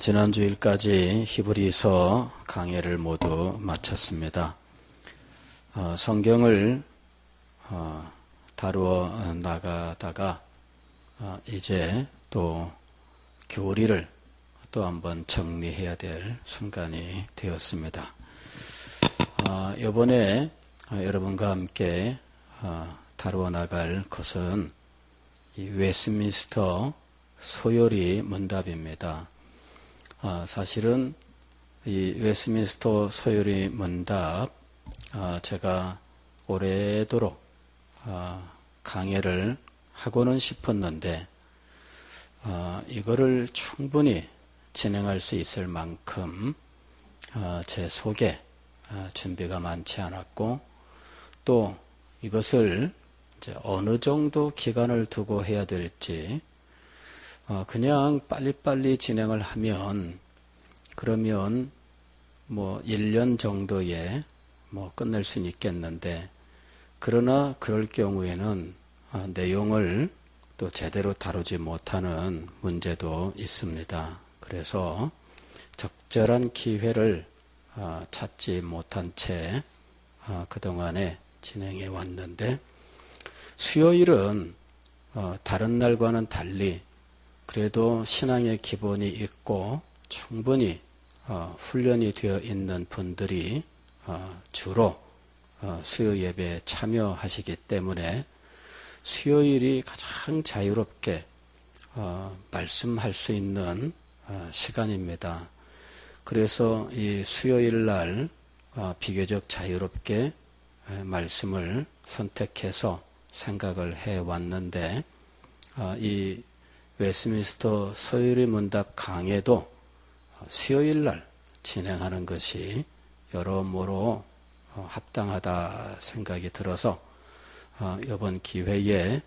지난 주일까지 히브리서 강해를 모두 마쳤습니다. 성경을 다루어 나가다가 이제 또 교리를 또 한번 정리해야 될 순간이 되었습니다. 이번에 여러분과 함께 다루어 나갈 것은 이 웨스민스터 소요리 문답입니다. 사실은 이 웨스민스터 소요리 문답 제가 오래도록 강해를 하고는 싶었는데 이거를 충분히 진행할 수 있을 만큼 제 속에 준비가 많지 않았고 또 이것을 이제 어느 정도 기간을 두고 해야 될지 그냥 빨리빨리 진행을 하면 그러면 뭐 1년 정도에 끝낼 수는 있겠는데 그러나 그럴 경우에는 내용을 또 제대로 다루지 못하는 문제도 있습니다. 그래서 적절한 기회를 찾지 못한 채 그동안에 진행해 왔는데 수요일은 다른 날과는 달리 그래도 신앙의 기본이 있고 충분히 훈련이 되어 있는 분들이 주로 수요 예배에 참여하시기 때문에 수요일이 가장 자유롭게 말씀할 수 있는 시간입니다. 그래서 이 수요일 날 비교적 자유롭게 말씀을 선택해서 생각을 해왔는데 이 웨스민스터 소요리 문답 강해도 수요일 날 진행하는 것이 여러모로 합당하다 생각이 들어서 이번 기회에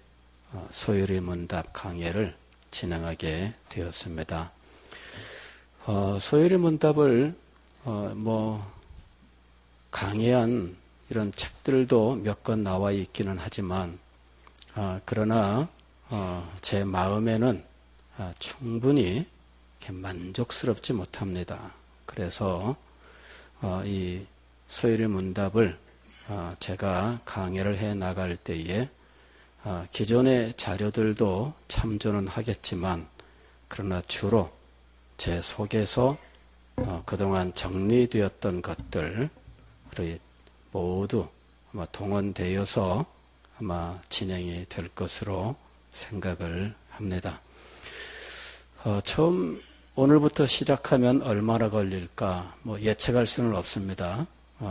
소요리 문답 강해를 진행하게 되었습니다. 소요리 문답을 강해한 이런 책들도 몇 권 나와 있기는 하지만 그러나 제 마음에는 충분히 만족스럽지 못합니다. 그래서 이 소요리 문답을 제가 강해를 해 나갈 때에 기존의 자료들도 참조는 하겠지만 그러나 주로 제 속에서 그동안 정리되었던 것들이 모두 아마 동원되어서 아마 진행이 될 것으로 생각을 합니다. 처음 오늘부터 시작하면 얼마나 걸릴까 예측할 수는 없습니다.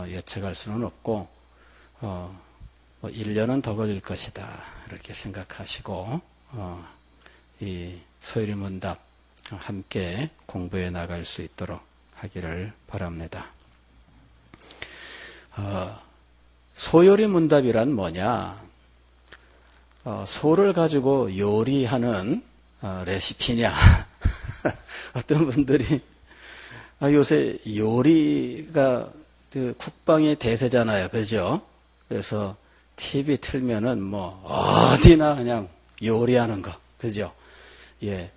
예측할 수는 없고 1년은 더 걸릴 것이다 이렇게 생각하시고 이 소요리 문답 함께 공부해 나갈 수 있도록 하기를 바랍니다. 소요리 문답이란 뭐냐? 소를 가지고 요리하는 레시피냐? 어떤 분들이 요새 요리가 국방의 대세잖아요, 그죠? 그래서 TV 틀면은 어디나 그냥 요리하는 거, 그죠? 예.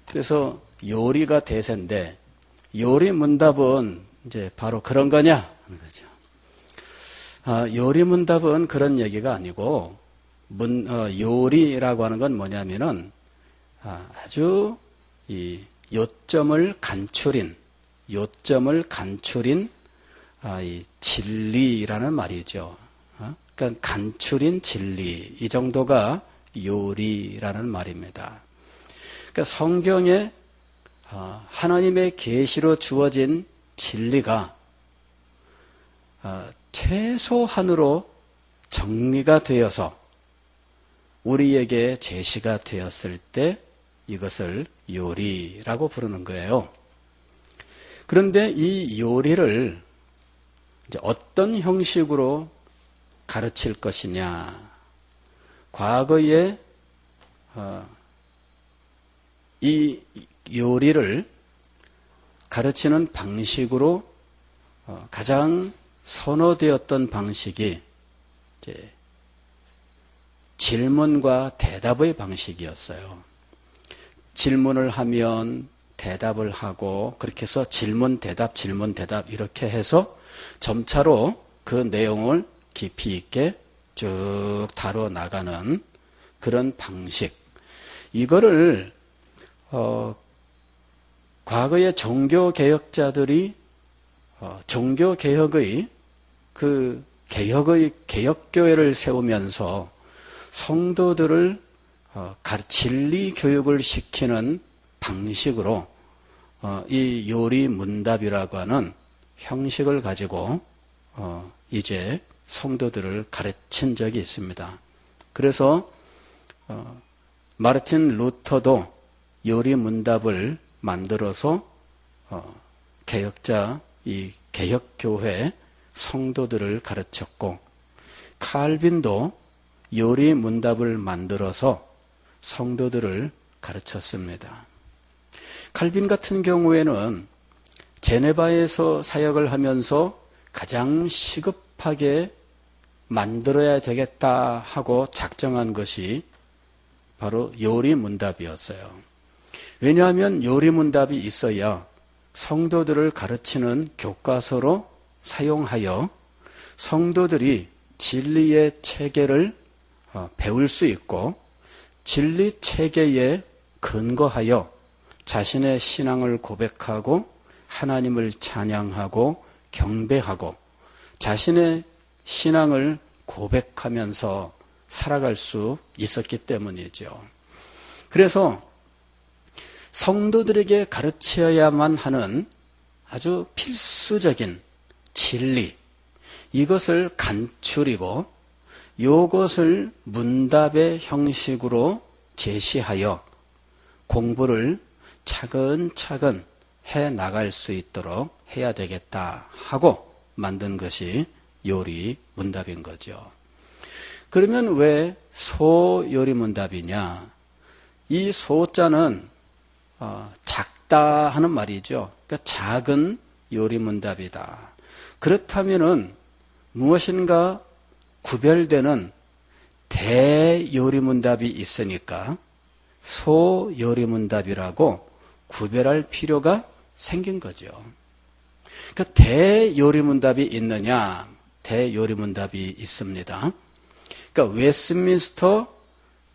그래서 요리가 대세인데 요리 문답은 이제 바로 그런 거냐? 하는 거죠. 요리 문답은 그런 얘기가 아니고 요리라고 하는 건 뭐냐면은 아주 이 요점을 간추린 이 진리라는 말이죠. 그러니까 간추린 진리 이 정도가 요리라는 말입니다. 그러니까 성경에 하나님의 계시로 주어진 진리가 최소한으로 정리가 되어서 우리에게 제시가 되었을 때 이것을 요리라고 부르는 거예요. 그런데 이 요리를 이제 어떤 형식으로 가르칠 것이냐? 과거에 이 요리를 가르치는 방식으로 가장 선호되었던 방식이 이제 질문과 대답의 방식이었어요. 질문을 하면 대답을 하고 그렇게 해서 질문 대답 이렇게 해서 점차로 그 내용을 깊이 있게 쭉 다뤄 나가는 그런 방식. 이거를 과거의 종교개혁자들이 종교개혁의 그 개혁교회를 세우면서 성도들을 진리 교육을 시키는 방식으로 이 요리문답이라고 하는 형식을 가지고 이제 성도들을 가르친 적이 있습니다. 그래서 마르틴 루터도 요리문답을 만들어서 이 개혁교회 성도들을 가르쳤고, 칼빈도 요리문답을 만들어서 성도들을 가르쳤습니다. 칼빈 같은 경우에는 제네바에서 사역을 하면서 가장 시급하게 만들어야 되겠다 하고 작정한 것이 바로 요리문답이었어요. 왜냐하면 요리문답이 있어야 성도들을 가르치는 교과서로 사용하여 성도들이 진리의 체계를 배울 수 있고 진리 체계에 근거하여 자신의 신앙을 고백하고 하나님을 찬양하고 경배하고 자신의 신앙을 고백하면서 살아갈 수 있었기 때문이죠. 그래서 성도들에게 가르쳐야만 하는 아주 필수적인 진리, 이것을 간추리고 이것을 문답의 형식으로 제시하여 공부를 차근차근 해 나갈 수 있도록 해야 되겠다 하고 만든 것이 요리문답인 거죠. 그러면 왜 소요리문답이냐? 이 소자는 작다 하는 말이죠. 그러니까 작은 요리문답이다. 그렇다면은 무엇인가 구별되는 대요리문답이 있으니까 소요리문답이라고 구별할 필요가 생긴 거죠. 그러니까 대요리문답이 있느냐? 대요리문답이 있습니다. 그러니까 웨스트민스터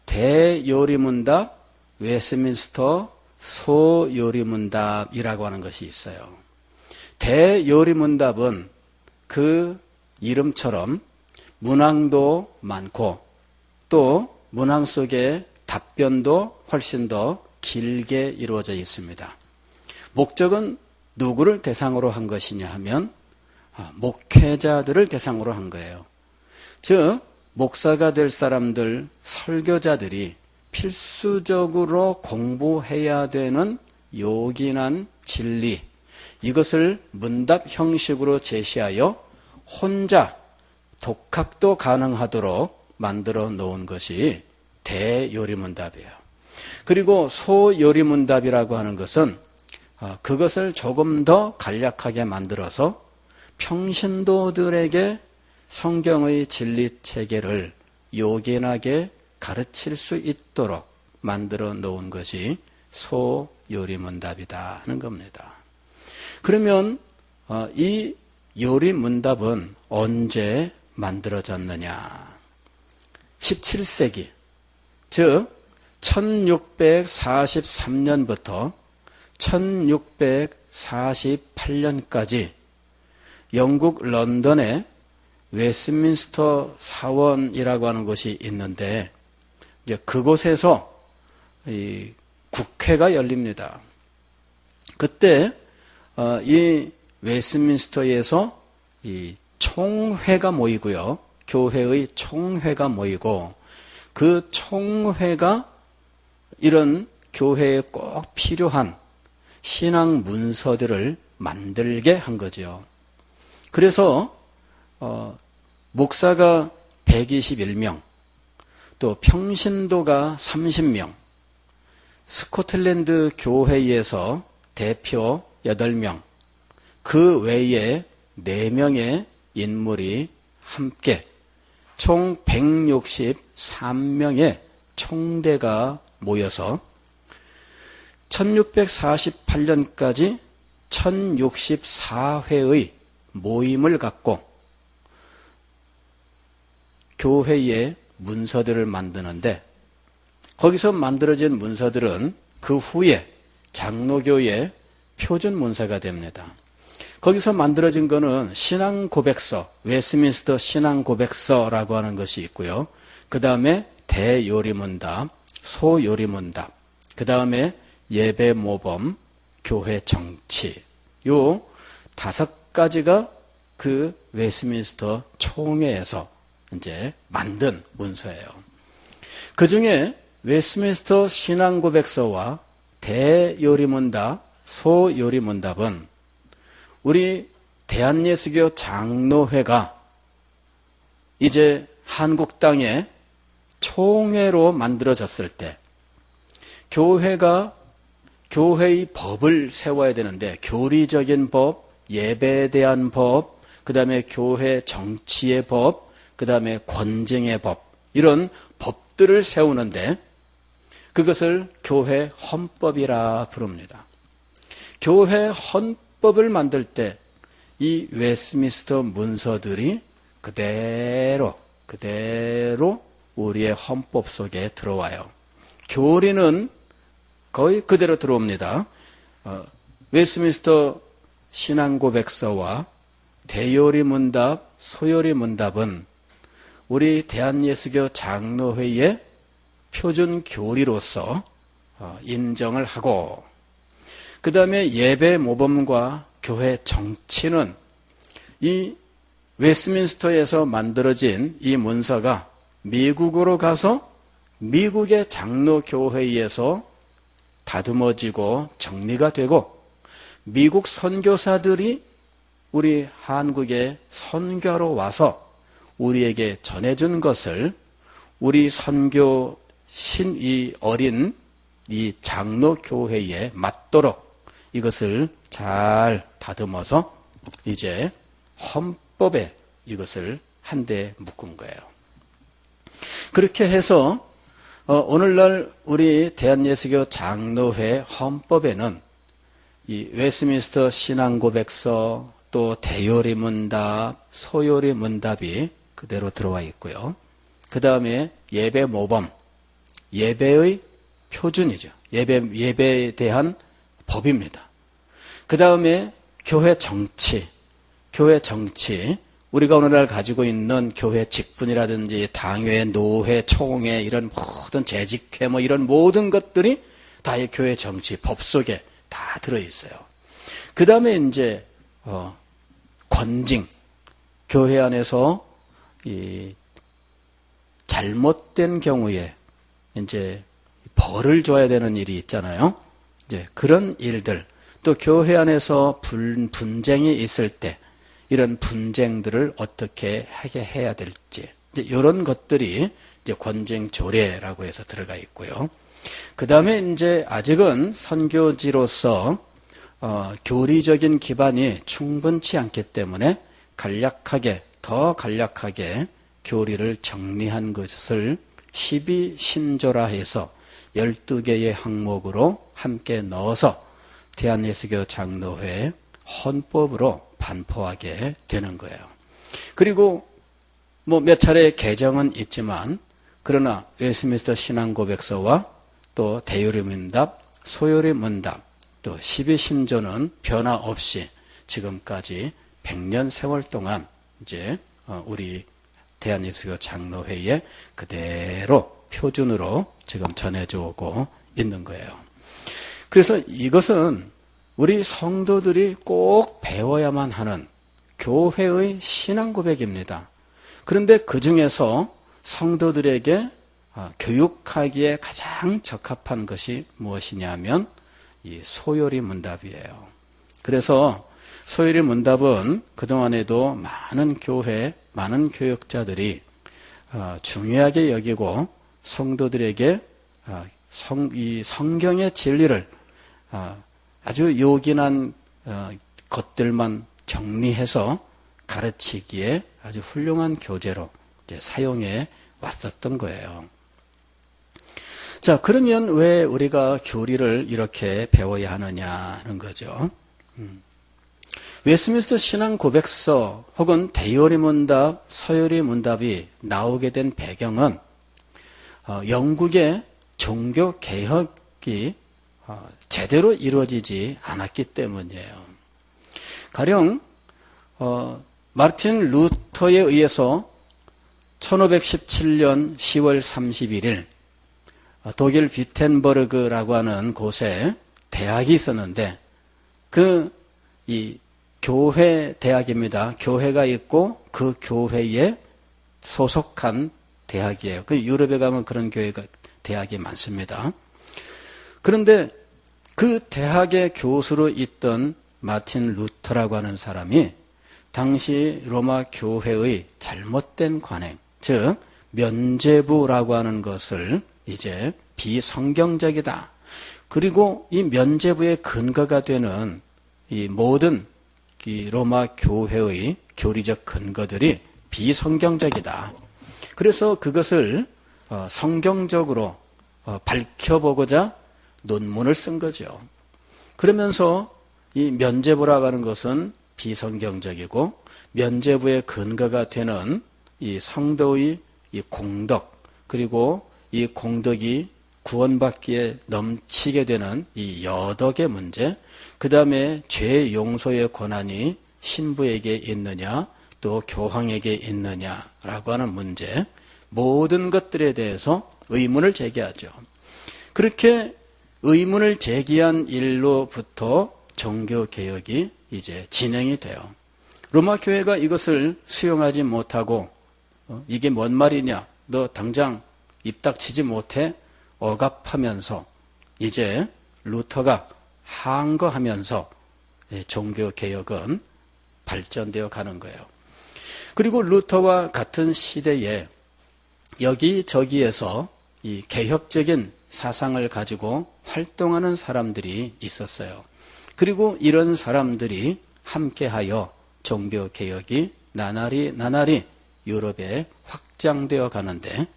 대요리문답, 웨스트민스터 소요리문답이라고 하는 것이 있어요. 대요리문답은 그 이름처럼 문항도 많고 또 문항 속에 답변도 훨씬 더 길게 이루어져 있습니다. 목적은 누구를 대상으로 한 것이냐 하면 목회자들을 대상으로 한 거예요. 즉 목사가 될 사람들, 설교자들이 필수적으로 공부해야 되는 요긴한 진리, 이것을 문답 형식으로 제시하여 혼자 독학도 가능하도록 만들어 놓은 것이 대요리문답이에요. 그리고 소요리문답이라고 하는 것은 그것을 조금 더 간략하게 만들어서 평신도들에게 성경의 진리 체계를 요긴하게 가르칠 수 있도록 만들어 놓은 것이 소요리문답이다 하는 겁니다. 그러면 이 요리문답은 언제 만들어졌느냐? 17세기, 즉 1643년부터 1648년까지 영국 런던에 웨스트민스터 사원이라고 하는 곳이 있는데 이제 그곳에서 이 국회가 열립니다. 그때 이 웨스트민스터에서 이 총회가 모이고요. 교회의 총회가 모이고 그 총회가 이런 교회에 꼭 필요한 신앙 문서들을 만들게 한 거죠. 그래서 목사가 121명, 또 평신도가 30명, 스코틀랜드 교회에서 대표 8명, 그 외에 4명의 인물이 함께 총 163명의 총대가 모여서 1648년까지 1064회의 모임을 갖고 교회의 문서들을 만드는데, 거기서 만들어진 문서들은 그 후에 장로교의 표준 문서가 됩니다. 거기서 만들어진 거는 신앙고백서, 웨스민스터 신앙고백서라고 하는 것이 있고요. 그 다음에 대요리문답, 소요리문답, 그 다음에 예배모범, 교회 정치, 요 5가지가 그 웨스민스터 총회에서 이제 만든 문서예요. 그 중에 웨스민스터 신앙고백서와 대요리문답, 소요리문답은 우리 대한예수교 장로회가 이제 한국 땅에 총회로 만들어졌을 때 교회가 교회의 법을 세워야 되는데, 교리적인 법, 예배에 대한 법, 그 다음에 교회 정치의 법, 그 다음에 권쟁의 법, 이런 법들을 세우는데 그것을 교회 헌법이라 부릅니다. 교회 헌법을 만들 때 이 웨스민스터 문서들이 그대로 우리의 헌법 속에 들어와요. 교리는 거의 그대로 들어옵니다. 웨스민스터 신앙고백서와 대요리문답, 소요리문답은 우리 대한예수교 장로회의 표준 교리로서 인정을 하고, 그 다음에 예배 모범과 교회 정치는 이 웨스민스터에서 만들어진 이 문서가 미국으로 가서 미국의 장로교회에서 다듬어지고 정리가 되고, 미국 선교사들이 우리 한국에 선교하러 와서 우리에게 전해준 것을 우리 선교 이 어린 이 장로교회에 맞도록 이것을 잘 다듬어서 이제 헌법에 이것을 한데 묶은 거예요. 그렇게 해서 오늘날 우리 대한예수교 장로회 헌법에는 이 웨스민스터 신앙고백서, 또 대요리문답, 소요리문답이 그대로 들어와 있고요. 그 다음에 예배모범, 예배의 표준이죠. 예배에 대한 법입니다. 그 다음에 교회 정치, 우리가 오늘날 가지고 있는 교회 직분이라든지 당회, 노회, 총회, 이런 모든 재직회, 이런 모든 것들이 다 이 교회 정치, 법 속에 다 들어있어요. 그 다음에 이제 권징, 교회 안에서 이 잘못된 경우에 이제 벌을 줘야 되는 일이 있잖아요. 이제 그런 일들, 또 교회 안에서 분쟁이 있을 때 이런 분쟁들을 어떻게 하게 해야 될지, 이제 이런 것들이 이제 권쟁 조례라고 해서 들어가 있고요. 그 다음에 이제 아직은 선교지로서 교리적인 기반이 충분치 않기 때문에 더 간략하게 교리를 정리한 것을 12신조라 해서 12개의 항목으로 함께 넣어서 대한예수교 장로회 헌법으로 반포하게 되는 거예요. 그리고 몇 차례 개정은 있지만, 그러나 웨스민스터 신앙고백서와 또 대요리문답, 소요리문답, 또 12신조는 변화 없이 지금까지 100년 세월 동안 이제 우리 대한예수교 장로회에 그대로 표준으로 지금 전해져 오고 있는 거예요. 그래서 이것은 우리 성도들이 꼭 배워야만 하는 교회의 신앙 고백입니다. 그런데 그 중에서 성도들에게 교육하기에 가장 적합한 것이 무엇이냐면 이 소요리문답이에요. 그래서 소요리문답은 그동안에도 많은 교회, 많은 교육자들이 중요하게 여기고 성도들에게 이 성경의 진리를 아주 요긴한 것들만 정리해서 가르치기에 아주 훌륭한 교재로 이제 사용해 왔었던 거예요. 자, 그러면 왜 우리가 교리를 이렇게 배워야 하느냐는 거죠. 웨스민스터 신앙 고백서 혹은 대요리 문답, 서요리 문답이 나오게 된 배경은 영국의 종교 개혁이 제대로 이루어지지 않았기 때문이에요. 가령 마르틴 루터에 의해서 1517년 10월 31일 독일 비텐버그라고 하는 곳에 대학이 있었는데 이 교회 대학입니다. 교회가 있고 그 교회에 소속한 대학이에요. 그 유럽에 가면 그런 대학이 많습니다. 그런데 그 대학의 교수로 있던 마틴 루터라고 하는 사람이 당시 로마 교회의 잘못된 관행, 즉 면죄부라고 하는 것을 이제 비성경적이다. 그리고 이 면죄부의 근거가 되는 이 모든 이 로마 교회의 교리적 근거들이 비성경적이다. 그래서 그것을 성경적으로 밝혀보고자 논문을 쓴 거죠. 그러면서 이 면죄부라고 하는 것은 비성경적이고 면죄부의 근거가 되는 이 성도의 이 공덕, 그리고 이 공덕이 구원받기에 넘치게 되는 이 여덕의 문제, 그 다음에 죄 용서의 권한이 신부에게 있느냐 또 교황에게 있느냐라고 하는 문제, 모든 것들에 대해서 의문을 제기하죠. 그렇게 의문을 제기한 일로부터 종교개혁이 이제 진행이 돼요. 로마 교회가 이것을 수용하지 못하고 이게 뭔 말이냐, 너 당장 입 닥치지 못해 억압하면서 이제 루터가 항거하면서 종교개혁은 발전되어 가는 거예요. 그리고 루터와 같은 시대에 여기저기에서 이 개혁적인 사상을 가지고 활동하는 사람들이 있었어요. 그리고 이런 사람들이 함께하여 종교개혁이 나날이 유럽에 확장되어 가는데,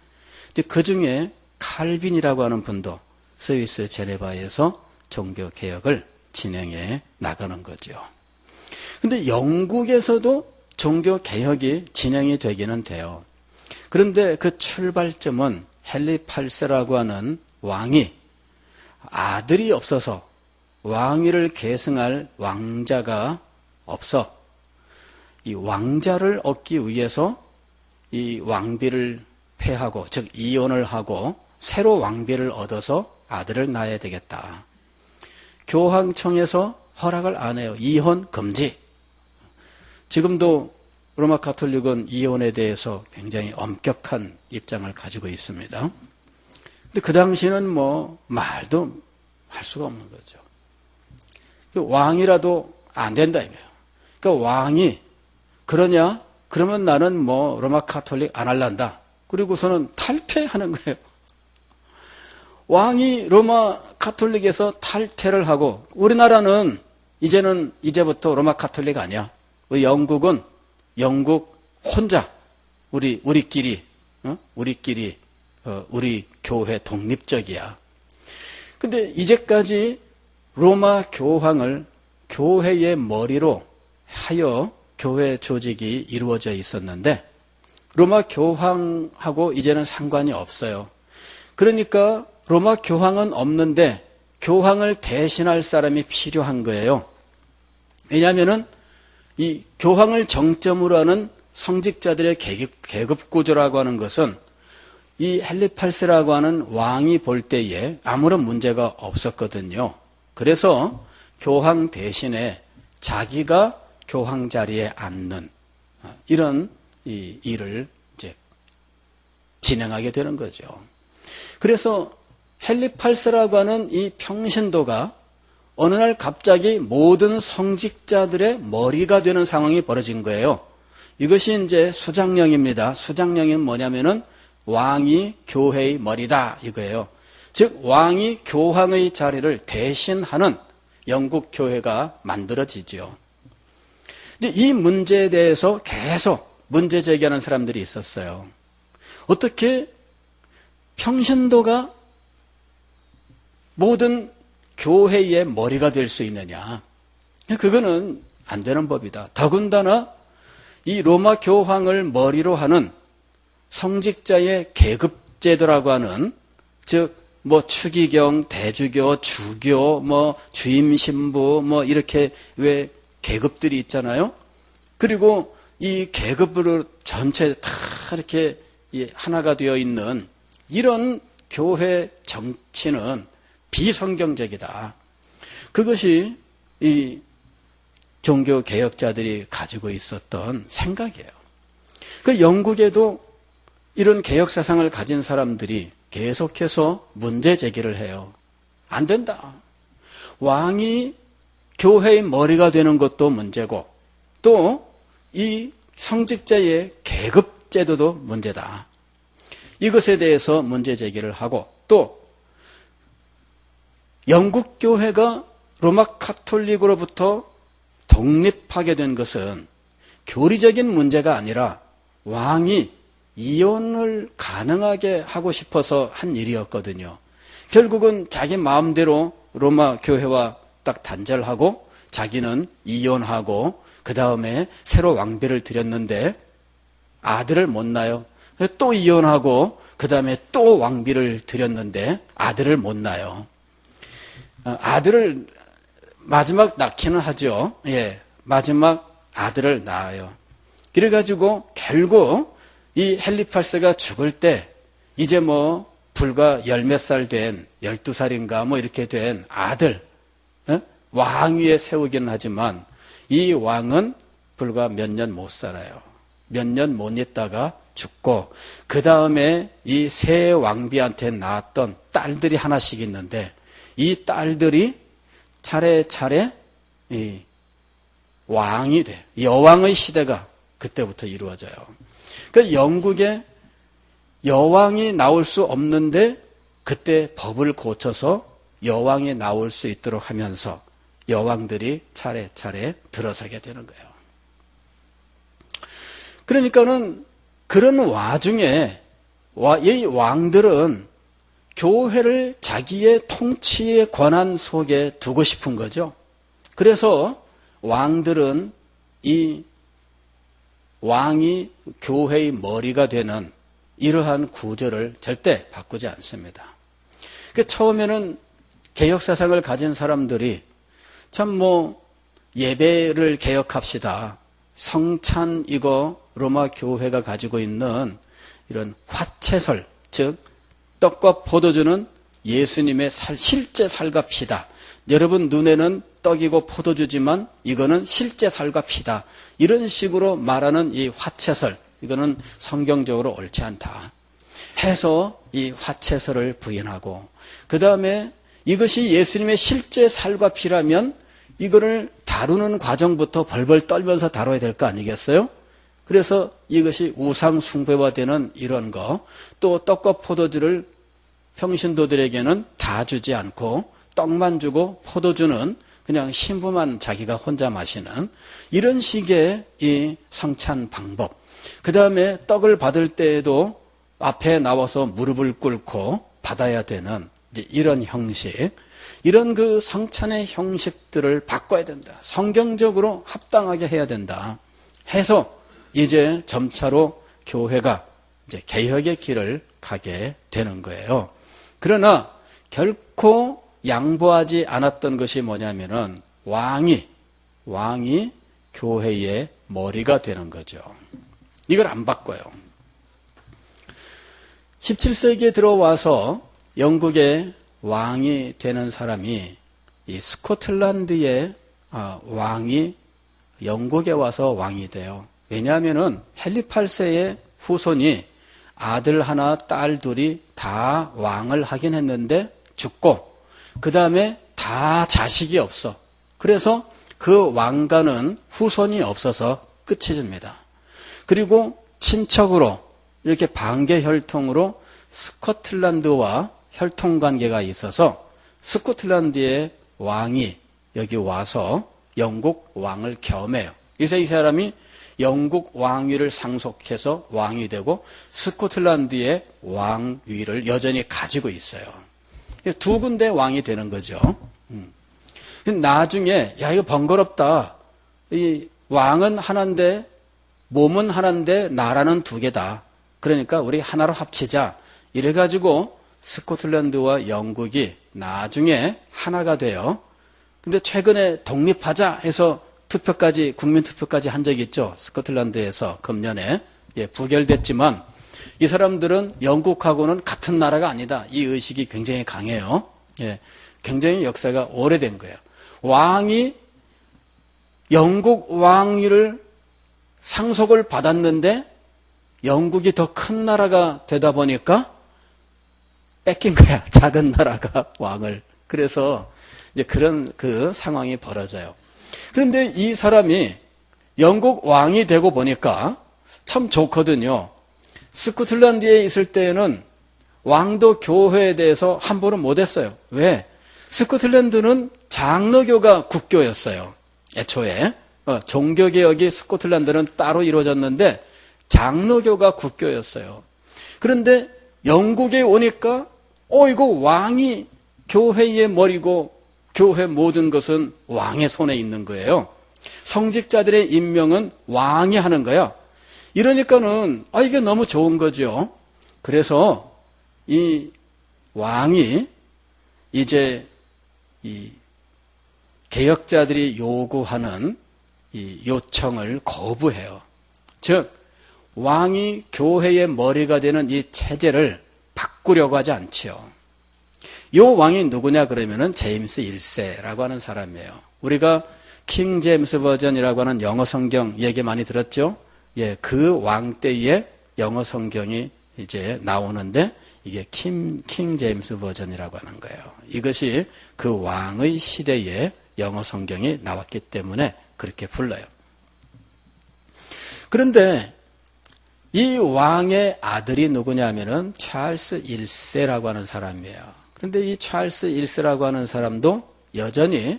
그 중에 칼빈이라고 하는 분도 스위스 제네바에서 종교개혁을 진행해 나가는 거죠. 근데 영국에서도 종교개혁이 진행이 되기는 돼요. 그런데 그 출발점은 헨리 8세라고 하는 왕이 아들이 없어서 왕위를 계승할 왕자가 없어 이 왕자를 얻기 위해서 이 왕비를 폐하고, 즉 이혼을 하고 새로 왕비를 얻어서 아들을 낳아야 되겠다. 교황청에서 허락을 안 해요. 이혼 금지. 지금도 로마 가톨릭은 이혼에 대해서 굉장히 엄격한 입장을 가지고 있습니다. 근데 그 당시는 뭐 말도 할 수가 없는 거죠. 왕이라도 안 된다 이거예요. 그러니까 왕이 그러냐? 그러면 나는 뭐 로마 가톨릭 안 할란다. 그리고서는 탈퇴하는 거예요. 왕이 로마 가톨릭에서 탈퇴를 하고, 우리나라는 이제부터 로마 가톨릭 아니야. 영국은 영국 혼자 우리끼리 우리 교회 독립적이야. 근데 이제까지 로마 교황을 교회의 머리로 하여 교회 조직이 이루어져 있었는데 로마 교황하고 이제는 상관이 없어요. 그러니까 로마 교황은 없는데 교황을 대신할 사람이 필요한 거예요. 왜냐하면은 이 교황을 정점으로 하는 성직자들의 계급 구조라고 하는 것은 이 헨리 8세라고 하는 왕이 볼 때에 아무런 문제가 없었거든요. 그래서 교황 대신에 자기가 교황 자리에 앉는 이런 이 일을 이제 진행하게 되는 거죠. 그래서 헨리 8세라고 하는 이 평신도가 어느 날 갑자기 모든 성직자들의 머리가 되는 상황이 벌어진 거예요. 이것이 이제 수장령입니다. 수장령은 뭐냐면은 왕이 교회의 머리다 이거예요. 즉 왕이 교황의 자리를 대신하는 영국 교회가 만들어지죠. 근데 이 문제에 대해서 계속 문제 제기하는 사람들이 있었어요. 어떻게 평신도가 모든 교회의 머리가 될 수 있느냐? 그거는 안 되는 법이다. 더군다나 이 로마 교황을 머리로 하는 성직자의 계급제도라고 하는, 즉 추기경, 대주교, 주교, 주임신부 이렇게 왜 계급들이 있잖아요. 그리고 이 계급으로 전체 다 이렇게 하나가 되어 있는 이런 교회 정치는 비성경적이다. 그것이 이 종교 개혁자들이 가지고 있었던 생각이에요. 그 영국에도 이런 개혁 사상을 가진 사람들이 계속해서 문제 제기를 해요. 안 된다. 왕이 교회의 머리가 되는 것도 문제고, 또 이 성직자의 계급 제도도 문제다. 이것에 대해서 문제 제기를 하고, 또 영국 교회가 로마 카톨릭으로부터 독립하게 된 것은 교리적인 문제가 아니라 왕이 이혼을 가능하게 하고 싶어서 한 일이었거든요. 결국은 자기 마음대로 로마 교회와 딱 단절하고 자기는 이혼하고 그 다음에 새로 왕비를 들였는데 아들을 못 낳아요. 또 이혼하고 그 다음에 또 왕비를 들였는데 아들을 못 낳아요. 아들을 마지막 낳기는 하죠. 마지막 아들을 낳아요. 그래가지고 결국 이 헨리 8세가 죽을 때 이제 불과 몇 살 된 12살인가 이렇게 된 아들 왕위에 세우기는 하지만 이 왕은 불과 몇 년 못 살아요. 몇 년 못 있다가 죽고, 그 다음에 이 새 왕비한테 낳았던 딸들이 하나씩 있는데 이 딸들이 차례차례 이 왕이 돼. 여왕의 시대가 그때부터 이루어져요. 그러니까 영국에 여왕이 나올 수 없는데 그때 법을 고쳐서 여왕이 나올 수 있도록 하면서 여왕들이 차례차례 들어서게 되는 거예요. 그러니까는 그런 와중에 이 왕들은 교회를 자기의 통치의 권한 속에 두고 싶은 거죠. 그래서 왕들은 이 왕이 교회의 머리가 되는 이러한 구조를 절대 바꾸지 않습니다. 처음에는 개혁사상을 가진 사람들이 참 예배를 개혁합시다. 성찬 이거 로마 교회가 가지고 있는 이런 화채설, 즉 떡과 포도주는 예수님의 실제 살갑시다. 여러분 눈에는 떡이고 포도주지만 이거는 실제 살갑시다. 이런 식으로 말하는 이 화채설, 이거는 성경적으로 옳지 않다 해서 이 화채설을 부인하고, 그 다음에 이것이 예수님의 실제 살갑이라면 이거를 다루는 과정부터 벌벌 떨면서 다뤄야 될 거 아니겠어요? 그래서 이것이 우상 숭배화되는 이런 거, 또 떡과 포도주를 평신도들에게는 다 주지 않고 떡만 주고 포도주는 그냥 신부만 자기가 혼자 마시는 이런 식의 이 성찬 방법, 그 다음에 떡을 받을 때에도 앞에 나와서 무릎을 꿇고 받아야 되는 이제 이런 형식, 이런 그 성찬의 형식들을 바꿔야 된다. 성경적으로 합당하게 해야 된다 해서 이제 점차로 교회가 이제 개혁의 길을 가게 되는 거예요. 그러나 결코 양보하지 않았던 것이 뭐냐면은 왕이 교회의 머리가 되는 거죠. 이걸 안 바꿔요. 17세기에 들어와서 영국의 왕이 되는 사람이 이 스코틀랜드의 왕이 영국에 와서 왕이 돼요. 왜냐하면은 헨리 8세의 후손이 아들 하나 딸 둘이 다 왕을 하긴 했는데 죽고, 그 다음에 다 자식이 없어. 그래서 그 왕가는 후손이 없어서 끝이 집니다. 그리고 친척으로 이렇게 반개 혈통으로 스코틀랜드와 혈통관계가 있어서 스코틀랜드의 왕이 여기 와서 영국 왕을 겸해요. 그래서 이 사람이 영국 왕위를 상속해서 왕이 되고 스코틀랜드의 왕위를 여전히 가지고 있어요. 두 군데 왕이 되는 거죠. 나중에 야 이거 번거롭다. 이 왕은 하나인데 몸은 하나인데 나라는 두 개다. 그러니까 우리 하나로 합치자. 이래가지고 스코틀랜드와 영국이 나중에 하나가 돼요. 근데 최근에 독립하자 해서 투표까지 국민투표까지 한 적이 있죠. 스코틀랜드에서 금년에 부결됐지만 이 사람들은 영국하고는 같은 나라가 아니다. 이 의식이 굉장히 강해요. 굉장히 역사가 오래된 거예요. 왕이 영국 왕위를 상속을 받았는데 영국이 더 큰 나라가 되다 보니까 뺏긴 거야. 작은 나라가 왕을. 그래서 이제 그런 그 상황이 벌어져요. 그런데 이 사람이 영국 왕이 되고 보니까 참 좋거든요. 스코틀랜드에 있을 때에는 왕도 교회에 대해서 함부로 못했어요. 왜? 스코틀랜드는 장로교가 국교였어요. 애초에 종교개혁이 스코틀랜드는 따로 이루어졌는데 장로교가 국교였어요. 그런데 영국에 오니까 이거 왕이 교회의 머리고 교회 모든 것은 왕의 손에 있는 거예요. 성직자들의 임명은 왕이 하는 거야. 이러니까는 이게 너무 좋은 거죠. 그래서 이 왕이 이제 이 개혁자들이 요구하는 이 요청을 거부해요. 즉 왕이 교회의 머리가 되는 이 체제를 바꾸려고 하지 않지요. 요 왕이 누구냐 그러면은 제임스 1세라고 하는 사람이에요. 우리가 킹 제임스 버전이라고 하는 영어 성경 얘기 많이 들었죠? 그 왕 때의 영어 성경이 이제 나오는데 이게 킹 제임스 버전이라고 하는 거예요. 이것이 그 왕의 시대에 영어 성경이 나왔기 때문에 그렇게 불러요. 그런데 이 왕의 아들이 누구냐면은 찰스 1세라고 하는 사람이에요. 그런데 이 찰스 1세라고 하는 사람도 여전히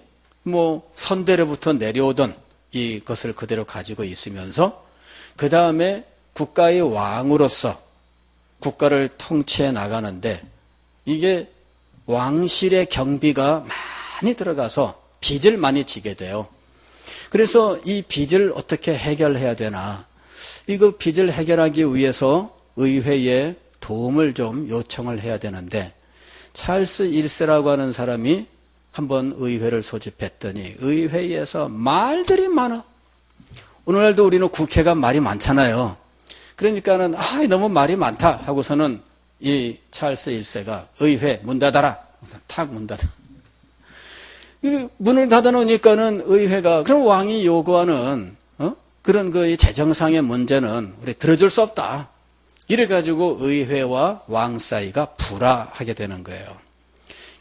선대로부터 내려오던 이것을 그대로 가지고 있으면서 그 다음에 국가의 왕으로서 국가를 통치해 나가는데 이게 왕실의 경비가 많이 들어가서 빚을 많이 지게 돼요. 그래서 이 빚을 어떻게 해결해야 되나? 이거 빚을 해결하기 위해서 의회에 도움을 좀 요청을 해야 되는데 찰스 1세라고 하는 사람이 한번 의회를 소집했더니 의회에서 말들이 많아. 오늘날도 우리는 국회가 말이 많잖아요. 그러니까는 너무 말이 많다 하고서는 이 찰스 1세가 의회 문 닫아라. 탁 문 닫아. 문을 닫아 놓으니까는 의회가 그럼 왕이 요구하는 그런 그 재정상의 문제는 우리 들어줄 수 없다. 이래가지고 의회와 왕 사이가 불화하게 되는 거예요.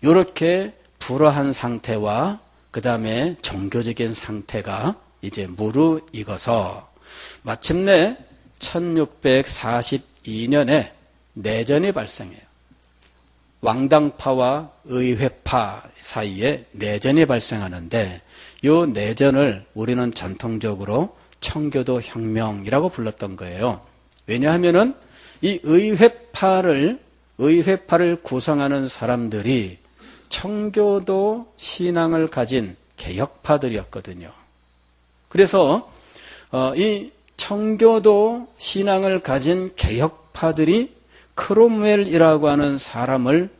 이렇게 불화한 상태와 그 다음에 종교적인 상태가 이제 무르익어서 마침내 1642년에 내전이 발생해요. 왕당파와 의회파 사이에 내전이 발생하는데 이 내전을 우리는 전통적으로 청교도 혁명이라고 불렀던 거예요. 왜냐하면은 이 의회파를 구성하는 사람들이 청교도 신앙을 가진 개혁파들이었거든요. 그래서 이 청교도 신앙을 가진 개혁파들이 크롬웰이라고 하는 사람을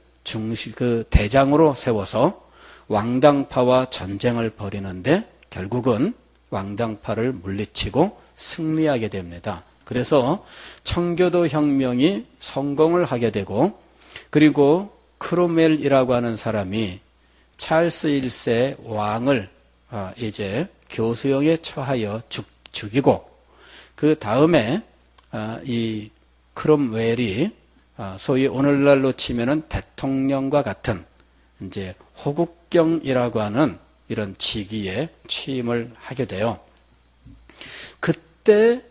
대장으로 세워서 왕당파와 전쟁을 벌이는데 결국은 왕당파를 물리치고 승리하게 됩니다. 그래서 청교도 혁명이 성공을 하게 되고 그리고 크롬웰이라고 하는 사람이 찰스 1세 왕을 이제 교수형에 처하여 죽이고 그 다음에 이 크롬웰이 소위 오늘날로 치면은 대통령과 같은 이제 호국경이라고 하는 이런 직위에 취임을 하게 돼요. 그때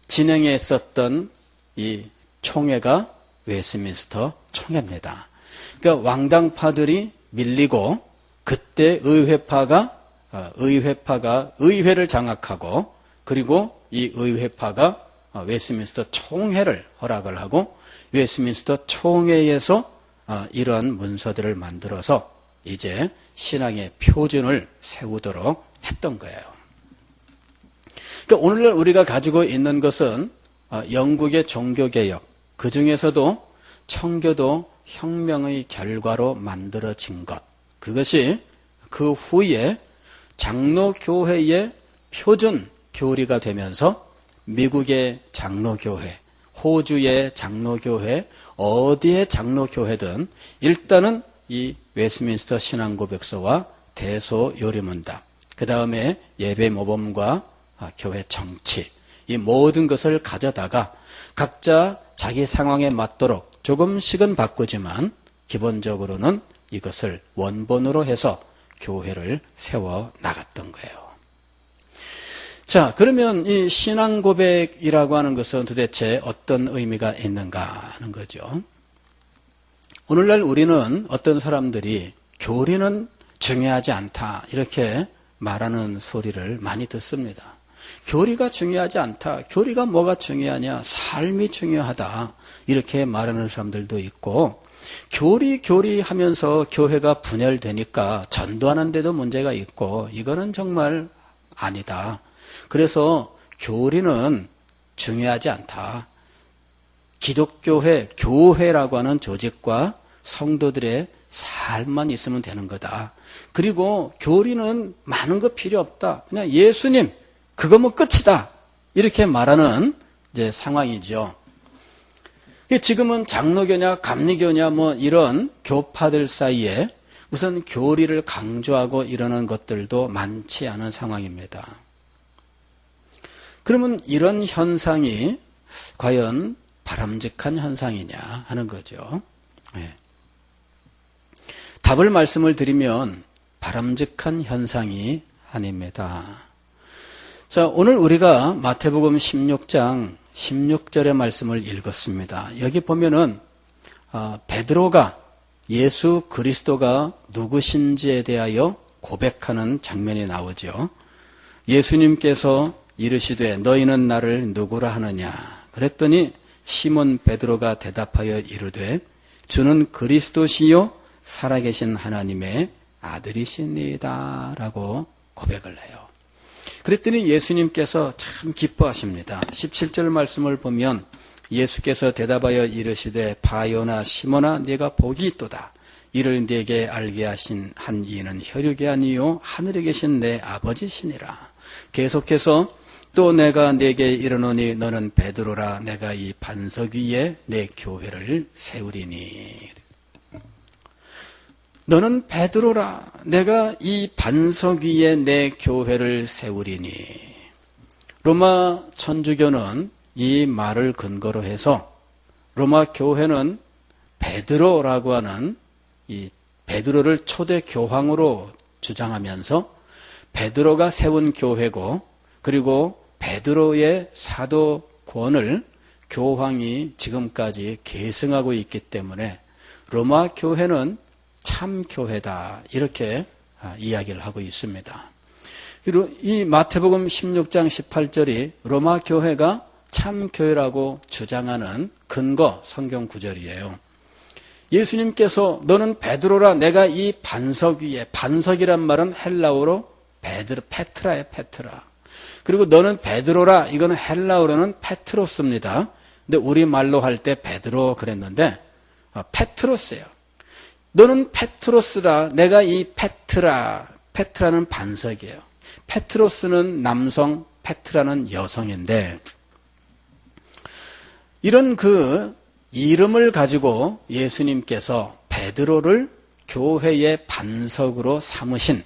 진행했었던 이 총회가 웨스트민스터 총회입니다. 그러니까 왕당파들이 밀리고 그때 의회파가 의회를 장악하고 그리고 이 의회파가 웨스트민스터 총회를 허락을 하고 웨스트민스터 총회에서 이런 문서들을 만들어서 이제 신앙의 표준을 세우도록 했던 거예요. 그러니까 오늘날 우리가 가지고 있는 것은 영국의 종교개혁, 그 중에서도 청교도 혁명의 결과로 만들어진 것, 그것이 그 후에 장로교회의 표준 교리가 되면서 미국의 장로교회, 호주의 장로교회, 어디의 장로교회든 일단은 이 웨스민스터 신앙고백서와 대소요리문답, 그 다음에 예배모범과 교회 정치, 이 모든 것을 가져다가 각자 자기 상황에 맞도록 조금씩은 바꾸지만 기본적으로는 이것을 원본으로 해서 교회를 세워 나갔던 거예요. 자, 그러면 이 신앙 고백이라고 하는 것은 도대체 어떤 의미가 있는가 하는 거죠. 오늘날 우리는 어떤 사람들이 교리는 중요하지 않다 이렇게 말하는 소리를 많이 듣습니다. 교리가 중요하지 않다. 교리가 뭐가 중요하냐? 삶이 중요하다. 이렇게 말하는 사람들도 있고, 교리 하면서 교회가 분열되니까 전도하는 데도 문제가 있고, 이거는 정말 아니다. 그래서 교리는 중요하지 않다. 기독교회, 교회라고 하는 조직과 성도들의 삶만 있으면 되는 거다. 그리고 교리는 많은 거 필요 없다. 그냥 예수님, 그거면 끝이다. 이렇게 말하는 이제 상황이죠. 지금은 장로교냐, 감리교냐, 뭐 이런 교파들 사이에 우선 교리를 강조하고 이러는 것들도 많지 않은 상황입니다. 그러면 이런 현상이 과연 바람직한 현상이냐 하는 거죠. 네. 답을 말씀을 드리면 바람직한 현상이 아닙니다. 자, 오늘 우리가 마태복음 16장 16절의 말씀을 읽었습니다. 여기 보면은 베드로가 예수 그리스도가 누구신지에 대하여 고백하는 장면이 나오죠. 예수님께서 이르시되 너희는 나를 누구라 하느냐? 그랬더니 시몬 베드로가 대답하여 이르되 주는 그리스도시요 살아계신 하나님의 아들이시니이다 라고 고백을 해요. 그랬더니 예수님께서 참 기뻐하십니다. 17절 말씀을 보면 예수께서 대답하여 이르시되 바요나 시몬아 네가 복이 있도다. 이를 네게 알게 하신 한 이는 혈육이 아니요 하늘에 계신 내 아버지시니라. 계속해서 또 내가 네게 이르노니 너는 베드로라. 내가 이 반석 위에 내 교회를 세우리니. 너는 베드로라. 내가 이 반석 위에 내 교회를 세우리니. 로마 천주교는 이 말을 근거로 해서 로마 교회는 베드로라고 하는 이 베드로를 초대 교황으로 주장하면서 베드로가 세운 교회고, 그리고 베드로의 사도권을 교황이 지금까지 계승하고 있기 때문에 로마 교회는 참교회다 이렇게 이야기를 하고 있습니다. 그리고 이 마태복음 16장 18절이 로마 교회가 참교회라고 주장하는 근거 성경 구절이에요. 예수님께서 너는 베드로라. 내가 이 반석 위에, 반석이란 말은 헬라어로 페트라예요. 페트라. 그리고 너는 베드로라. 이거는 헬라어로는 페트로스입니다. 근데 우리말로 할 때 베드로 그랬는데 페트로스예요. 너는 페트로스라. 내가 이 페트라는 반석이에요. 페트로스는 남성, 페트라는 여성인데, 이런 그 이름을 가지고 예수님께서 베드로를 교회의 반석으로 삼으신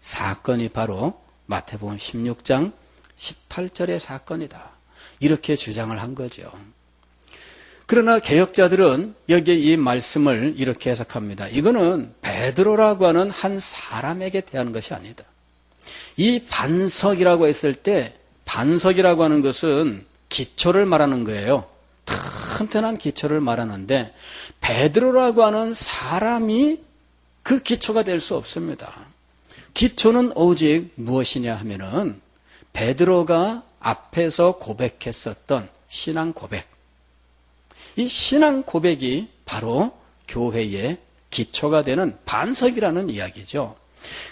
사건이 바로 마태복음 16장 18절의 사건이다. 이렇게 주장을 한 거죠. 그러나 개혁자들은 여기에 이 말씀을 이렇게 해석합니다. 이거는 베드로라고 하는 한 사람에게 대한 것이 아니다. 이 반석이라고 했을 때 반석이라고 하는 것은 기초를 말하는 거예요. 튼튼한 기초를 말하는데 베드로라고 하는 사람이 그 기초가 될 수 없습니다. 기초는 오직 무엇이냐 하면은 베드로가 앞에서 고백했었던 신앙 고백. 이 신앙 고백이 바로 교회의 기초가 되는 반석이라는 이야기죠.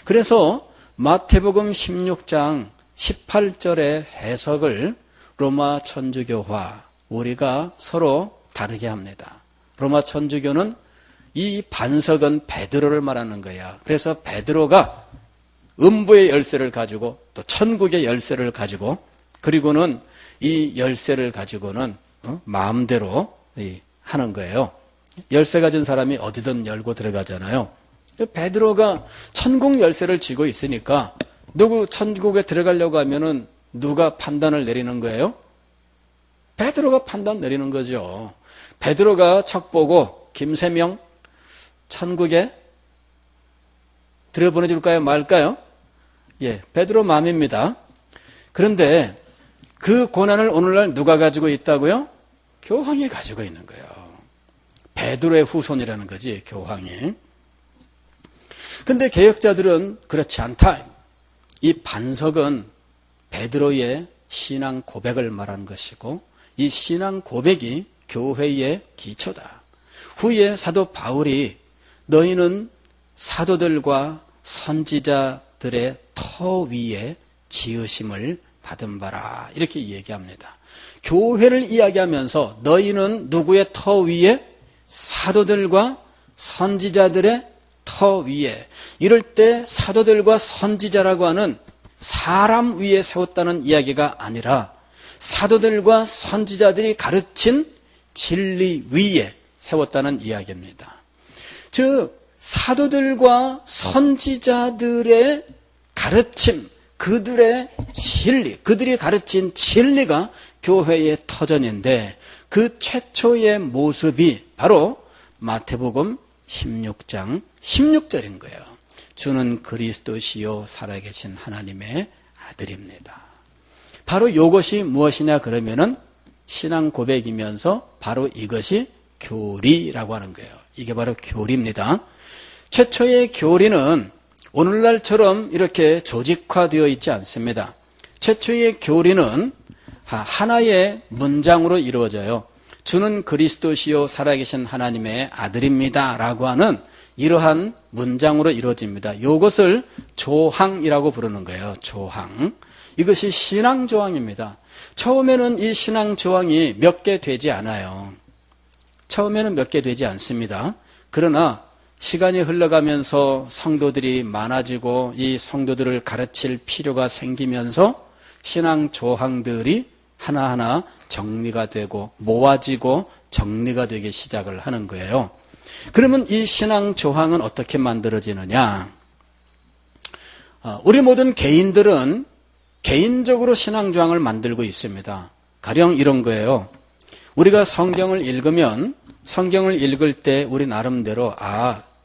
그래서 마태복음 16장 18절의 해석을 로마 천주교와 우리가 서로 다르게 합니다. 로마 천주교는 이 반석은 베드로를 말하는 거야. 그래서 베드로가 음부의 열쇠를 가지고 또 천국의 열쇠를 가지고 그리고는 이 열쇠를 가지고는 마음대로 하는 거예요. 열쇠 가진 사람이 어디든 열고 들어가잖아요. 베드로가 천국 열쇠를 쥐고 있으니까 누구 천국에 들어가려고 하면은 누가 판단을 내리는 거예요? 베드로가 판단 내리는 거죠. 베드로가 척 보고 김세명 천국에 들여보내줄까요? 말까요? 예, 베드로 마음입니다. 그런데 그 고난을 오늘날 누가 가지고 있다고요? 교황이 가지고 있는 거예요. 베드로의 후손이라는 거지, 교황이. 근데 개혁자들은 그렇지 않다. 이 반석은 베드로의 신앙 고백을 말하는 것이고 이 신앙 고백이 교회의 기초다. 후에 사도 바울이 너희는 사도들과 선지자들의 터 위에 지으심을 받은 바라. 이렇게 얘기합니다. 교회를 이야기하면서 너희는 누구의 터 위에? 사도들과 선지자들의 터 위에. 이럴 때 사도들과 선지자라고 하는 사람 위에 세웠다는 이야기가 아니라 사도들과 선지자들이 가르친 진리 위에 세웠다는 이야기입니다. 즉 사도들과 선지자들의 가르침, 그들의 진리, 그들이 가르친 진리가 교회의 터전인데 그 최초의 모습이 바로 마태복음 16장 16절인 거예요. 주는 그리스도시요 살아계신 하나님의 아들입니다. 바로 이것이 무엇이냐 그러면은 신앙 고백이면서 바로 이것이 교리라고 하는 거예요. 이게 바로 교리입니다. 최초의 교리는 오늘날처럼 이렇게 조직화되어 있지 않습니다. 최초의 교리는 하나의 문장으로 이루어져요. 주는 그리스도시요 살아계신 하나님의 아들입니다 라고 하는 이러한 문장으로 이루어집니다. 이것을 조항이라고 부르는 거예요. 조항. 이것이 신앙 조항입니다. 처음에는 이 신앙 조항이 몇 개 되지 않아요. 처음에는 몇 개 되지 않습니다. 그러나 시간이 흘러가면서 성도들이 많아지고 이 성도들을 가르칠 필요가 생기면서 신앙 조항들이 하나하나 정리가 되고 모아지고 정리가 되기 시작을 하는 거예요. 그러면 이 신앙 조항은 어떻게 만들어지느냐? 우리 모든 개인들은 개인적으로 신앙 조항을 만들고 있습니다. 가령 이런 거예요. 우리가 성경을 읽으면 성경을 읽을 때 우리 나름대로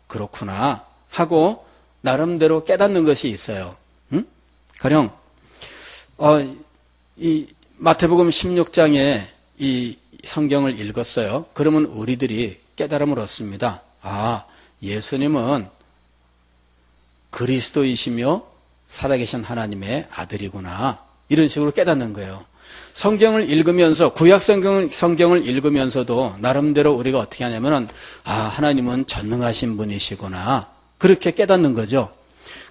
그렇구나 하고 나름대로 깨닫는 것이 있어요. 가령 이 마태복음 16장에 이 성경을 읽었어요. 그러면 우리들이 깨달음을 얻습니다. 예수님은 그리스도이시며 살아계신 하나님의 아들이구나. 이런 식으로 깨닫는 거예요. 성경을 읽으면서 구약 성경을 읽으면서도 나름대로 우리가 어떻게 하냐면은 하나님은 전능하신 분이시구나. 그렇게 깨닫는 거죠.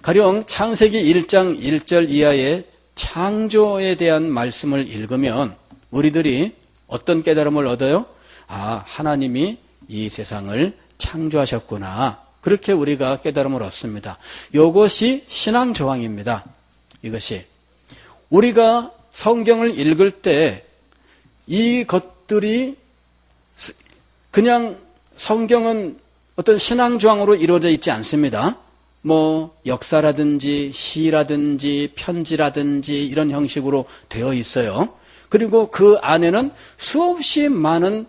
가령 창세기 1장 1절 이하의 창조에 대한 말씀을 읽으면 우리들이 어떤 깨달음을 얻어요? 하나님이 이 세상을 창조하셨구나. 그렇게 우리가 깨달음을 얻습니다. 이것이 신앙 조항입니다. 이것이 우리가 성경을 읽을 때 이것들이 그냥 성경은 어떤 신앙 조항으로 이루어져 있지 않습니다. 역사라든지 시라든지 편지라든지 이런 형식으로 되어 있어요. 그리고 그 안에는 수없이 많은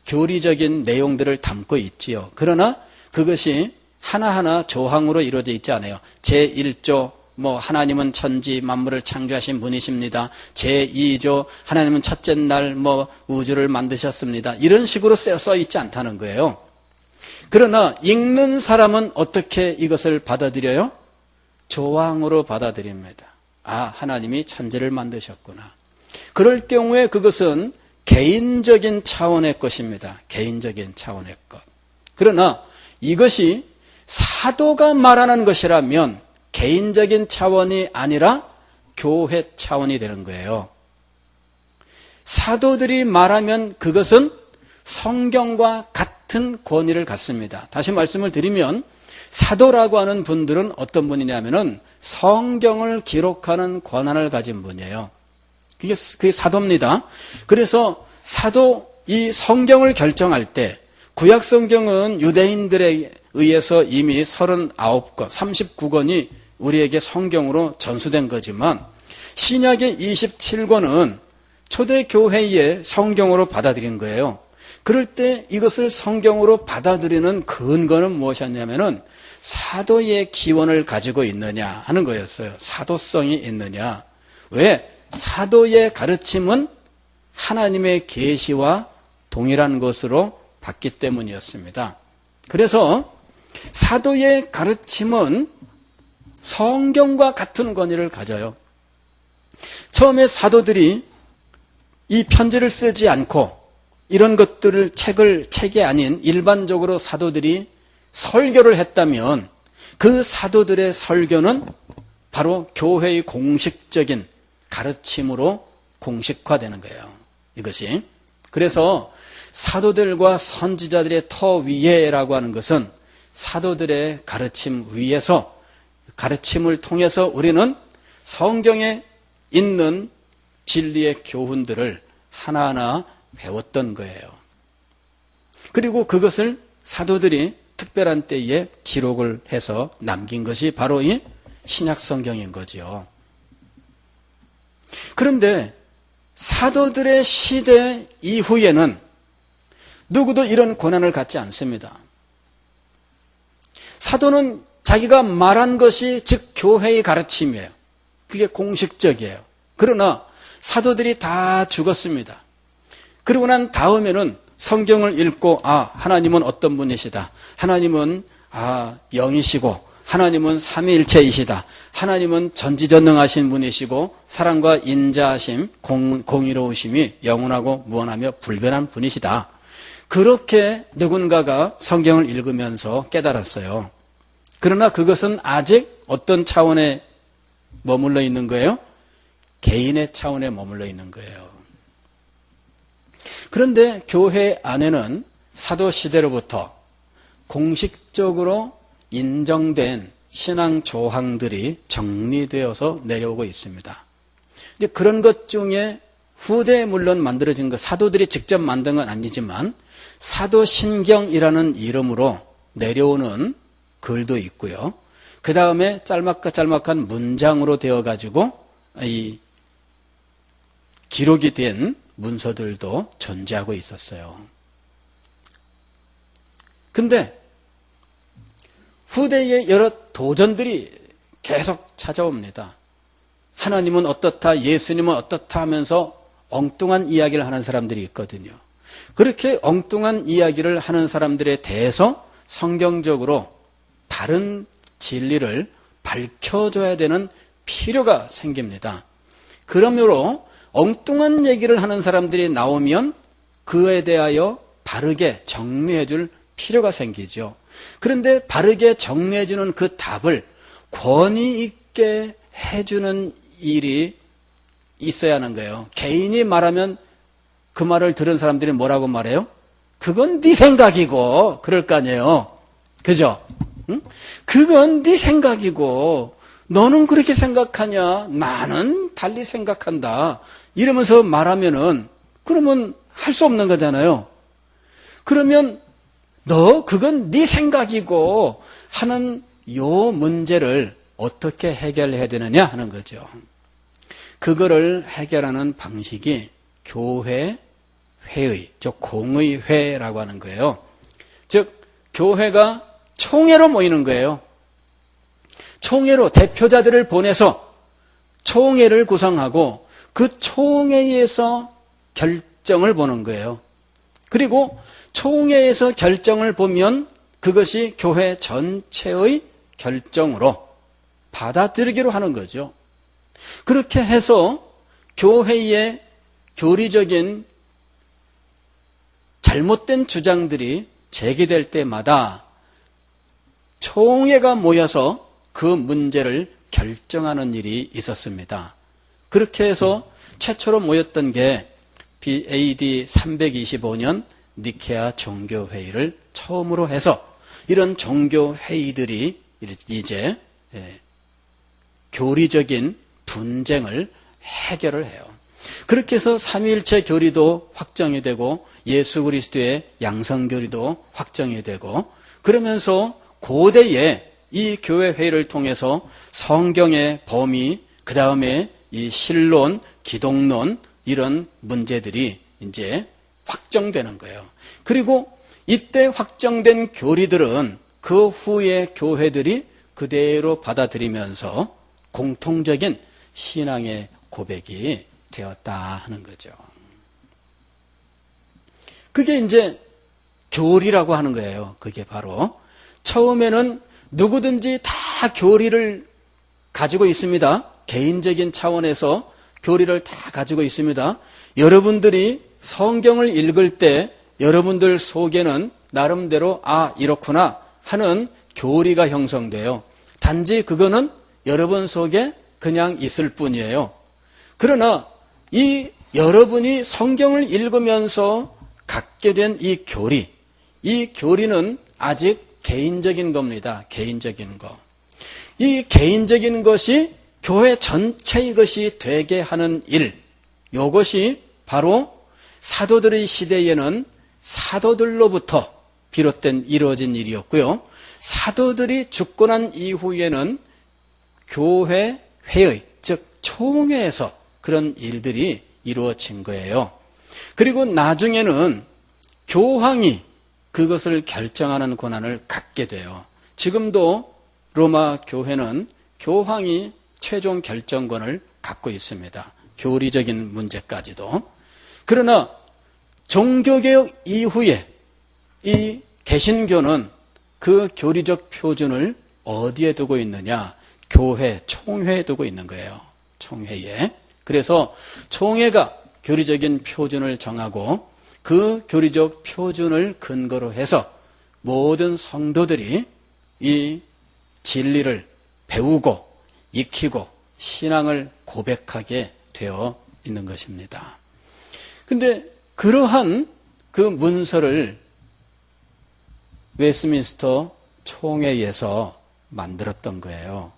교리적인 내용들을 담고 있지요. 그러나 그것이 하나하나 조항으로 이루어져 있지 않아요. 제1조 하나님은 천지 만물을 창조하신 분이십니다. 제2조 하나님은 첫째 날 우주를 만드셨습니다. 이런 식으로 써 있지 않다는 거예요. 그러나 읽는 사람은 어떻게 이것을 받아들여요? 조항으로 받아들입니다. 하나님이 천지를 만드셨구나. 그럴 경우에 그것은 개인적인 차원의 것입니다. 개인적인 차원의 것. 그러나 이것이 사도가 말하는 것이라면 개인적인 차원이 아니라 교회 차원이 되는 거예요. 사도들이 말하면 그것은 성경과 같은 권위를 갖습니다. 다시 말씀을 드리면 사도라고 하는 분들은 어떤 분이냐면은 성경을 기록하는 권한을 가진 분이에요. 그게 사도입니다. 그래서 사도, 이 성경을 결정할 때 구약 성경은 유대인들에 의해서 이미 39권, 39권이 우리에게 성경으로 전수된 거지만 신약의 27권은 초대교회의 성경으로 받아들인 거예요. 그럴 때 이것을 성경으로 받아들이는 근거는 무엇이었냐면은 사도의 기원을 가지고 있느냐 하는 거였어요. 사도성이 있느냐. 왜? 사도의 가르침은 하나님의 계시와 동일한 것으로 받기 때문이었습니다. 그래서 사도의 가르침은 성경과 같은 권위를 가져요. 처음에 사도들이 이 편지를 쓰지 않고 이런 것들을 책이 아닌 일반적으로 사도들이 설교를 했다면 그 사도들의 설교는 바로 교회의 공식적인 가르침으로 공식화되는 거예요. 이것이. 그래서 사도들과 선지자들의 터 위에라고 하는 것은 사도들의 가르침 위에서 가르침을 통해서 우리는 성경에 있는 진리의 교훈들을 하나하나 배웠던 거예요. 그리고 그것을 사도들이 특별한 때에 기록을 해서 남긴 것이 바로 이 신약 성경인 거죠. 그런데 사도들의 시대 이후에는 누구도 이런 권한을 갖지 않습니다. 사도는 자기가 말한 것이 즉 교회의 가르침이에요. 그게 공식적이에요. 그러나 사도들이 다 죽었습니다. 그러고 난 다음에는 성경을 읽고 하나님은 어떤 분이시다. 하나님은 영이시고 하나님은 삼위일체이시다. 하나님은 전지전능하신 분이시고 사랑과 인자하심, 공의로우심이 영원하고 무한하며 불변한 분이시다. 그렇게 누군가가 성경을 읽으면서 깨달았어요. 그러나 그것은 아직 어떤 차원에 머물러 있는 거예요? 개인의 차원에 머물러 있는 거예요. 그런데 교회 안에는 사도시대로부터 공식적으로 인정된 신앙 조항들이 정리되어서 내려오고 있습니다. 이제 그런 것 중에 후대에 물론 만들어진 것, 사도들이 직접 만든 건 아니지만 사도신경이라는 이름으로 내려오는 글도 있고요. 그 다음에 짤막한 문장으로 되어가지고 이 기록이 된 문서들도 존재하고 있었어요. 근데 후대에 여러 도전들이 계속 찾아옵니다. 하나님은 어떻다, 예수님은 어떻다 하면서 엉뚱한 이야기를 하는 사람들이 있거든요. 그렇게 엉뚱한 이야기를 하는 사람들에 대해서 성경적으로 바른 진리를 밝혀줘야 되는 필요가 생깁니다. 그러므로 엉뚱한 얘기를 하는 사람들이 나오면 그에 대하여 바르게 정리해 줄 필요가 생기죠. 그런데 바르게 정리해 주는 그 답을 권위 있게 해주는 일이 있어야 하는 거예요. 개인이 말하면 그 말을 들은 사람들이 뭐라고 말해요? 그건 네 생각이고 그럴 거 아니에요. 그죠? 응? 그건 네 생각이고 너는 그렇게 생각하냐? 나는 달리 생각한다. 이러면서 말하면은 그러면 할 수 없는 거잖아요. 그러면 너 그건 네 생각이고 하는 요 문제를 어떻게 해결해야 되느냐 하는 거죠. 그거를 해결하는 방식이 교회 회의, 즉 공의회라고 하는 거예요. 즉 교회가 총회로 모이는 거예요. 총회로 대표자들을 보내서 총회를 구성하고 그 총회에서 결정을 보는 거예요. 그리고 총회에서 결정을 보면 그것이 교회 전체의 결정으로 받아들이기로 하는 거죠. 그렇게 해서 교회의 교리적인 잘못된 주장들이 제기될 때마다 총회가 모여서 그 문제를 결정하는 일이 있었습니다. 그렇게 해서 최초로 모였던 게 AD 325년 니케아 종교회의를 처음으로 해서 이런 종교회의들이 이제 교리적인 분쟁을 해결을 해요. 그렇게 해서 삼위일체 교리도 확정이 되고 예수 그리스도의 양성교리도 확정이 되고 그러면서 고대에 이 교회회의를 통해서 성경의 범위, 그 다음에 이 신론, 기독론 이런 문제들이 이제 확정되는 거예요. 그리고 이때 확정된 교리들은 그 후에 교회들이 그대로 받아들이면서 공통적인 신앙의 고백이 되었다 하는 거죠. 그게 이제 교리라고 하는 거예요. 그게 바로 처음에는 누구든지 다 교리를 가지고 있습니다. 개인적인 차원에서 교리를 다 가지고 있습니다. 여러분들이 성경을 읽을 때 여러분들 속에는 나름대로 이렇구나 하는 교리가 형성돼요. 단지 그거는 여러분 속에 그냥 있을 뿐이에요. 그러나 이 여러분이 성경을 읽으면서 갖게 된 이 교리는 아직 개인적인 겁니다. 개인적인 거. 이 개인적인 것이 교회 전체의 것이 되게 하는 일, 이것이 바로 사도들의 시대에는 사도들로부터 비롯된 이루어진 일이었고요. 사도들이 죽고 난 이후에는 교회 회의, 즉 총회에서 그런 일들이 이루어진 거예요. 그리고 나중에는 교황이 그것을 결정하는 권한을 갖게 돼요. 지금도 로마 교회는 교황이 최종 결정권을 갖고 있습니다. 교리적인 문제까지도. 그러나 종교개혁 이후에 이 개신교는 그 교리적 표준을 어디에 두고 있느냐? 교회, 총회에 두고 있는 거예요. 총회에. 그래서 총회가 교리적인 표준을 정하고 그 교리적 표준을 근거로 해서 모든 성도들이 이 진리를 배우고 익히고 신앙을 고백하게 되어 있는 것입니다. 근데 그러한 그 문서를 웨스민스터 총회에서 만들었던 거예요.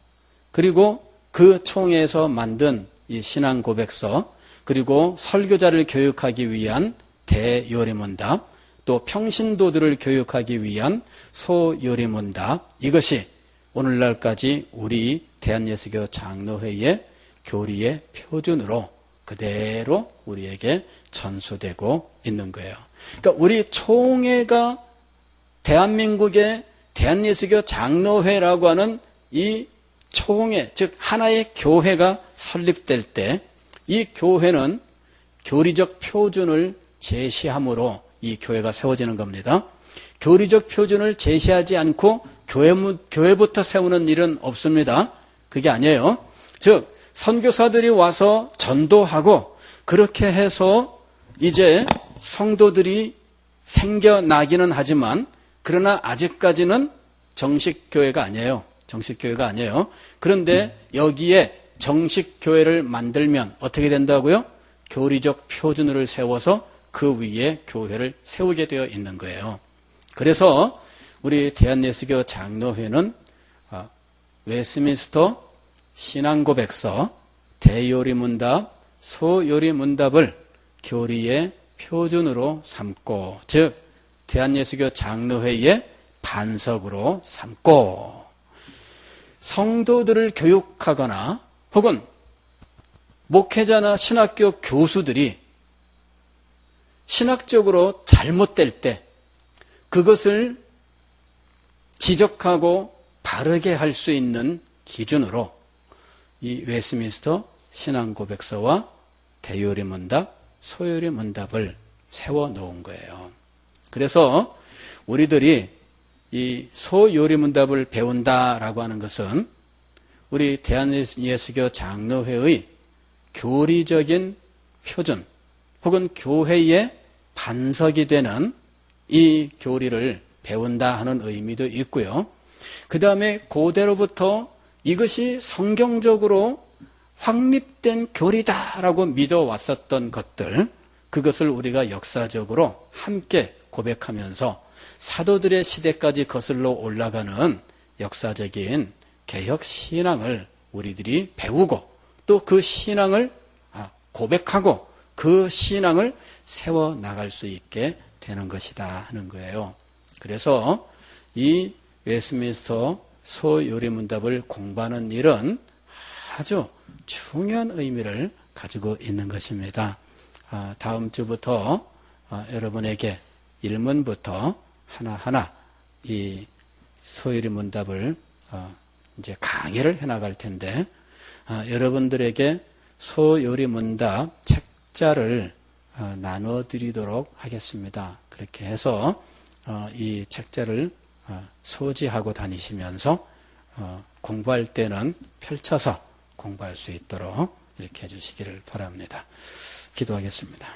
그리고 그 총회에서 만든 이 신앙 고백서, 그리고 설교자를 교육하기 위한 대요리문답, 또 평신도들을 교육하기 위한 소요리문답, 이것이 오늘날까지 우리 대한예수교 장로회의 교리의 표준으로 그대로 우리에게 전수되고 있는 거예요. 그러니까 우리 총회가 대한민국의 대한예수교 장로회라고 하는 이 총회, 즉 하나의 교회가 설립될 때 이 교회는 교리적 표준을 제시함으로 이 교회가 세워지는 겁니다. 교리적 표준을 제시하지 않고 교회부터 세우는 일은 없습니다. 그게 아니에요. 즉 선교사들이 와서 전도하고 그렇게 해서 이제 성도들이 생겨나기는 하지만 그러나 아직까지는 정식 교회가 아니에요. 정식 교회가 아니에요. 그런데 여기에 정식 교회를 만들면 어떻게 된다고요? 교리적 표준을 세워서 그 위에 교회를 세우게 되어 있는 거예요. 그래서 우리 대한예수교 장로회는 웨스민스터 신앙고백서, 대요리문답, 소요리문답을 교리의 표준으로 삼고, 즉 대한예수교 장로회의 반석으로 삼고, 성도들을 교육하거나 혹은 목회자나 신학교 교수들이 신학적으로 잘못될 때 그것을 지적하고 바르게 할 수 있는 기준으로 이 웨스민스터 신앙고백서와 대요리문답, 소요리문답을 세워놓은 거예요. 그래서 우리들이 이 소요리문답을 배운다라고 하는 것은 우리 대한예수교 장로회의 교리적인 표준 혹은 교회의 반석이 되는 이 교리를 배운다 하는 의미도 있고요. 그 다음에 고대로부터 이것이 성경적으로 확립된 교리다라고 믿어왔었던 것들, 그것을 우리가 역사적으로 함께 고백하면서 사도들의 시대까지 거슬러 올라가는 역사적인 개혁 신앙을 우리들이 배우고 또 그 신앙을 고백하고 그 신앙을 세워나갈 수 있게 되는 것이다 하는 거예요. 그래서 이 웨스트민스터 소요리문답을 공부하는 일은 아주 중요한 의미를 가지고 있는 것입니다. 다음 주부터 여러분에게 1문부터 하나하나 이 소요리문답을 이제 강의를 해나갈 텐데, 여러분들에게 소요리문답 책자를 나눠드리도록 하겠습니다. 그렇게 해서 이 책자를 소지하고 다니시면서 공부할 때는 펼쳐서 공부할 수 있도록 이렇게 해주시기를 바랍니다. 기도하겠습니다.